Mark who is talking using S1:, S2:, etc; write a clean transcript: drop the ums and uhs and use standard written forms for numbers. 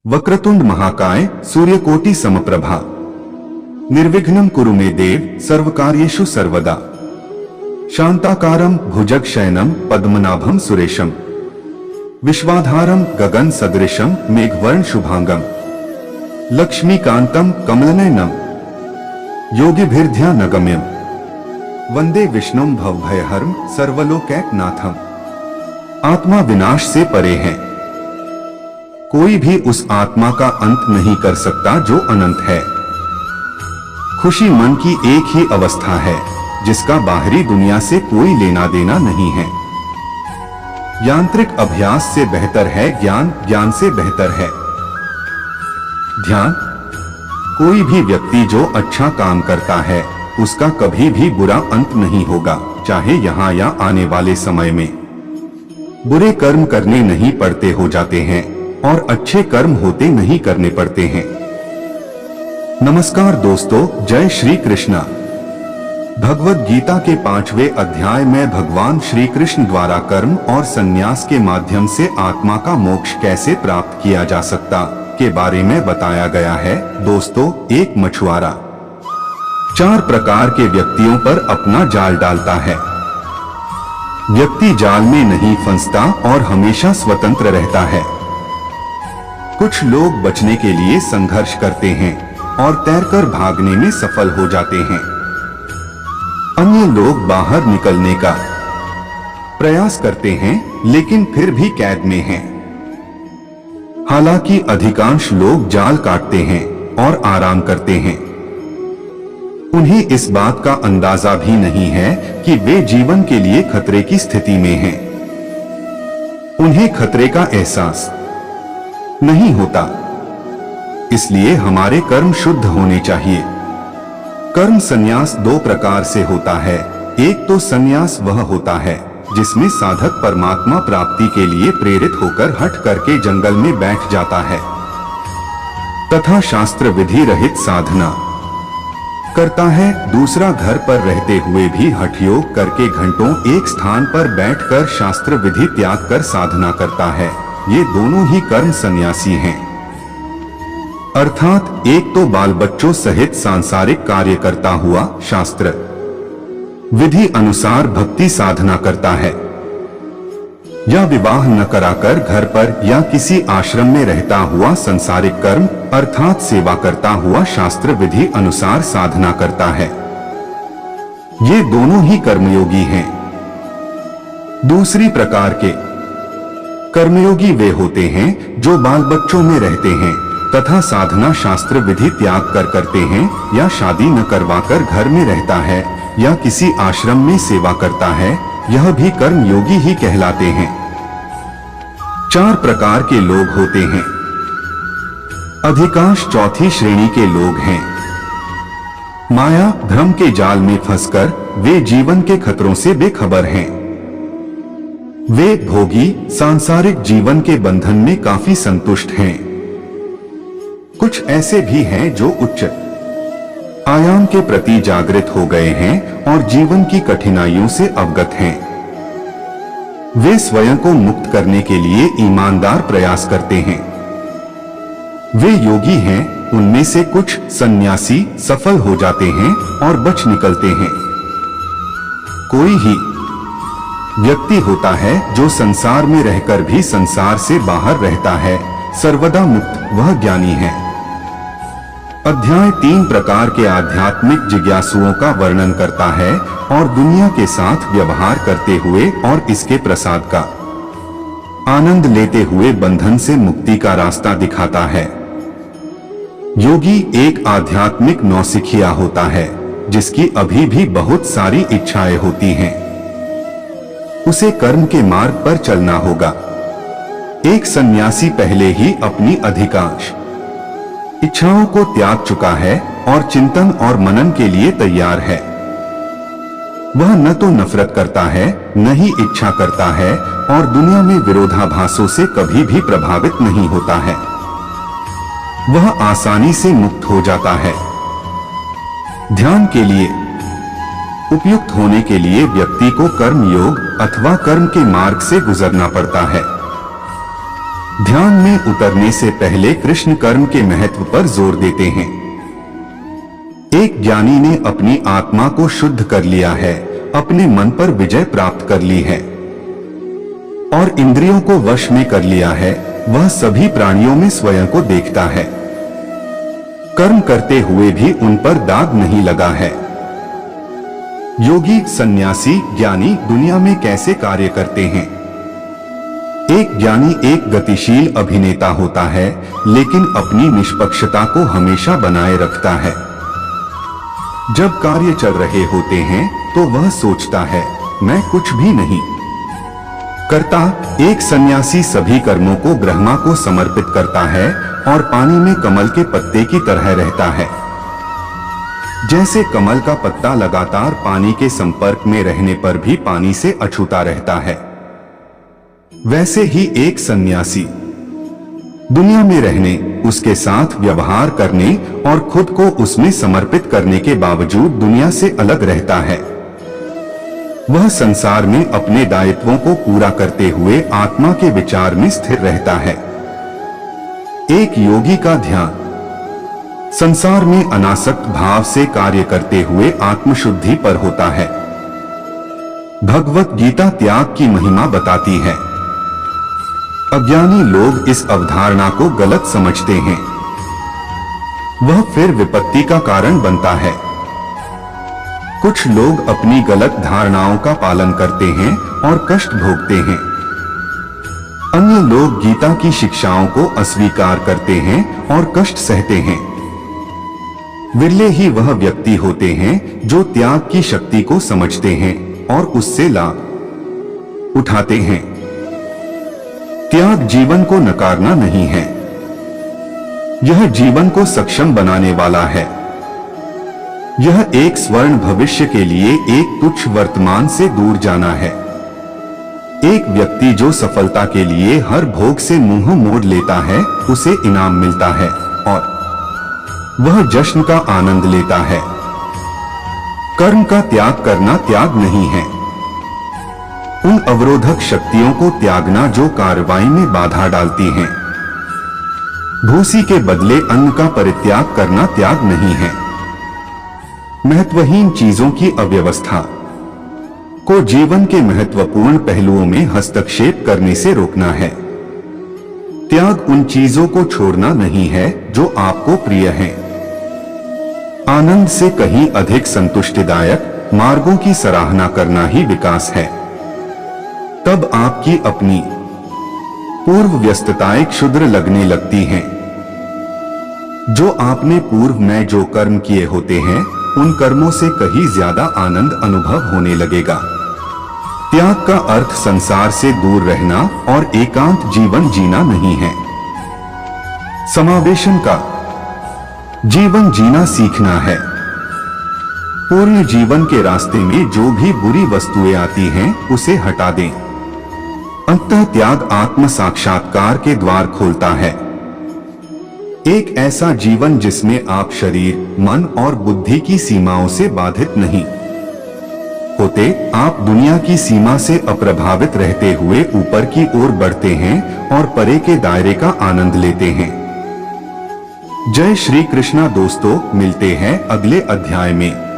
S1: वक्रतुंड महाकाय सूर्यकोटि समप्रभा निर्विघ्नं कुरु मे देव सर्वकार्येषु सर्वदा। शांताकारं भुजगशयनं पद्मनाभं सुरेशं विश्वाधारं गगन सदृशं मेघवर्ण शुभांगं लक्ष्मीकांतं कमलनयनं योगिभिर्ध्यानगम्यं वंदे विष्णुं भवभयहरं सर्वलोकैकनाथं। आत्मा विनाश से परे है, कोई भी उस आत्मा का अंत नहीं कर सकता जो अनंत है। खुशी मन की एक ही अवस्था है जिसका बाहरी दुनिया से कोई लेना देना नहीं है। यांत्रिक अभ्यास से बेहतर है ज्ञान, ज्ञान से बेहतर है ध्यान। कोई भी व्यक्ति जो अच्छा काम करता है उसका कभी भी बुरा अंत नहीं होगा, चाहे यहाँ या आने वाले समय में। बुरे कर्म करने नहीं पड़ते हो जाते हैं और अच्छे कर्म होते नहीं करने पड़ते हैं। नमस्कार दोस्तों, जय श्री कृष्णा। भगवद गीता के 5वें अध्याय में भगवान श्री कृष्ण द्वारा कर्म और संन्यास के माध्यम से आत्मा का मोक्ष कैसे प्राप्त किया जा सकता के बारे में बताया गया है। दोस्तों, एक मछुआरा 4 प्रकार के व्यक्तियों पर अपना जाल डालता है। व्यक्ति जाल में नहीं फंसता और हमेशा स्वतंत्र रहता है। कुछ लोग बचने के लिए संघर्ष करते हैं और तैरकर भागने में सफल हो जाते हैं। अन्य लोग बाहर निकलने का प्रयास करते हैं लेकिन फिर भी कैद में हैं। हालांकि अधिकांश लोग जाल काटते हैं और आराम करते हैं। उन्हें इस बात का अंदाजा भी नहीं है कि वे जीवन के लिए खतरे की स्थिति में हैं। उन्हें खतरे का एहसास नहीं होता। इसलिए हमारे कर्म शुद्ध होने चाहिए। कर्म संन्यास 2 प्रकार से होता है। एक तो संन्यास वह होता है जिसमें साधक परमात्मा प्राप्ति के लिए प्रेरित होकर हठ करके जंगल में बैठ जाता है तथा शास्त्र विधि रहित साधना करता है। दूसरा घर पर रहते हुए भी हठ योग करके घंटों एक स्थान पर बैठकर शास्त्र विधि त्याग कर साधना करता है। ये दोनों ही कर्म सन्यासी हैं। अर्थात एक तो बाल बच्चों सहित सांसारिक कार्य करता हुआ शास्त्र विधि अनुसार भक्ति साधना करता है, या विवाह न कराकर घर पर या किसी आश्रम में रहता हुआ संसारिक कर्म अर्थात सेवा करता हुआ शास्त्र विधि अनुसार साधना करता है। ये दोनों ही कर्मयोगी हैं। दूसरी प्रकार के कर्मयोगी वे होते हैं जो बाल बच्चों में रहते हैं तथा साधना शास्त्र विधि त्याग कर करते हैं, या शादी न करवाकर घर में रहता है या किसी आश्रम में सेवा करता है। यह भी कर्मयोगी ही कहलाते हैं। 4 प्रकार के लोग होते हैं। अधिकांश चौथी श्रेणी के लोग हैं। माया भ्रम के जाल में फंसकर वे जीवन के खतरों से बेखबर हैं। वे भोगी सांसारिक जीवन के बंधन में काफी संतुष्ट हैं। कुछ ऐसे भी हैं जो उच्च आयाम के प्रति जागृत हो गए हैं और जीवन की कठिनाइयों से अवगत हैं। वे स्वयं को मुक्त करने के लिए ईमानदार प्रयास करते हैं। वे योगी हैं। उनमें से कुछ सन्यासी सफल हो जाते हैं और बच निकलते हैं। कोई ही व्यक्ति होता है जो संसार में रहकर भी संसार से बाहर रहता है, सर्वदा मुक्त, वह ज्ञानी है। अध्याय 3 प्रकार के आध्यात्मिक जिज्ञासुओं का वर्णन करता है और दुनिया के साथ व्यवहार करते हुए और इसके प्रसाद का आनंद लेते हुए बंधन से मुक्ति का रास्ता दिखाता है। योगी एक आध्यात्मिक नौसिखिया होता है जिसकी अभी भी बहुत सारी इच्छाएं होती हैं। उसे कर्म के मार्ग पर चलना होगा। एक सन्यासी पहले ही अपनी अधिकांश इच्छाओं को त्याग चुका है और चिंतन और मनन के लिए तैयार है। वह न तो नफरत करता है न ही इच्छा करता है और दुनिया में विरोधाभासों से कभी भी प्रभावित नहीं होता है। वह आसानी से मुक्त हो जाता है। ध्यान के लिए उपयुक्त होने के लिए व्यक्ति को कर्म योग अथवा कर्म के मार्ग से गुजरना पड़ता है। ध्यान में उतरने से पहले कृष्ण कर्म के महत्व पर जोर देते हैं। एक ज्ञानी ने अपनी आत्मा को शुद्ध कर लिया है, अपने मन पर विजय प्राप्त कर ली है और इंद्रियों को वश में कर लिया है। वह सभी प्राणियों में स्वयं को देखता है। कर्म करते हुए भी उन पर दाग नहीं लगा है। योगी, सन्यासी, ज्ञानी दुनिया में कैसे कार्य करते हैं? एक ज्ञानी एक गतिशील अभिनेता होता है, लेकिन अपनी निष्पक्षता को हमेशा बनाए रखता है। जब कार्य चल रहे होते हैं तो वह सोचता है, मैं कुछ भी नहीं करता। एक सन्यासी सभी कर्मों को ब्रह्मा को समर्पित करता है और पानी में कमल के पत्ते की तरह रहता है। जैसे कमल का पत्ता लगातार पानी के संपर्क में रहने पर भी पानी से अछूता रहता है, वैसे ही एक सन्यासी दुनिया में रहने, उसके साथ व्यवहार करने और खुद को उसमें समर्पित करने के बावजूद दुनिया से अलग रहता है। वह संसार में अपने दायित्वों को पूरा करते हुए आत्मा के विचार में स्थिर रहता है। एक योगी का ध्यान संसार में अनासक्त भाव से कार्य करते हुए आत्मशुद्धि पर होता है। भगवत गीता त्याग की महिमा बताती है। अज्ञानी लोग इस अवधारणा को गलत समझते हैं। वह फिर विपत्ति का कारण बनता है। कुछ लोग अपनी गलत धारणाओं का पालन करते हैं और कष्ट भोगते हैं। अन्य लोग गीता की शिक्षाओं को अस्वीकार करते हैं और कष्ट सहते हैं। विरले ही वह व्यक्ति होते हैं जो त्याग की शक्ति को समझते हैं और उससे लाभ उठाते हैं। त्याग जीवन को नकारना नहीं है, यह जीवन को सक्षम बनाने वाला है। यह एक स्वर्ण भविष्य के लिए एक तुच्छ वर्तमान से दूर जाना है। एक व्यक्ति जो सफलता के लिए हर भोग से मुंह मोड़ लेता है, उसे इनाम मिलता है और वह जश्न का आनंद लेता है। कर्म का त्याग करना त्याग नहीं है। उन अवरोधक शक्तियों को त्यागना जो कार्रवाई में बाधा डालती हैं। भूसी के बदले अन्न का परित्याग करना त्याग नहीं है। महत्वहीन चीजों की अव्यवस्था को जीवन के महत्वपूर्ण पहलुओं में हस्तक्षेप करने से रोकना है। त्याग उन चीजों को छोड़ना नहीं है जो आपको प्रिय हैं। आनंद से कहीं अधिक संतुष्टिदायक मार्गों की सराहना करना ही विकास है। तब आपकी अपनी पूर्व व्यस्तताएं क्षुद्र लगने लगती हैं। जो आपने पूर्व में जो कर्म किए होते हैं, उन कर्मों से कहीं ज्यादा आनंद अनुभव होने लगेगा। त्याग का अर्थ संसार से दूर रहना और एकांत जीवन जीना नहीं है। समावेशन का जीवन जीना सीखना है। पूर्ण जीवन के रास्ते में जो भी बुरी वस्तुएं आती हैं, उसे हटा दें। अंततः त्याग आत्म साक्षात्कार के द्वार खोलता है। एक ऐसा जीवन जिसमें आप शरीर, मन और बुद्धि की सीमाओं से बाधित नहीं होते। आप दुनिया की सीमा से अप्रभावित रहते हुए ऊपर की ओर बढ़ते हैं और परे के दायरे का आनंद लेते हैं। जय श्री कृष्णा दोस्तों, मिलते हैं अगले अध्याय में।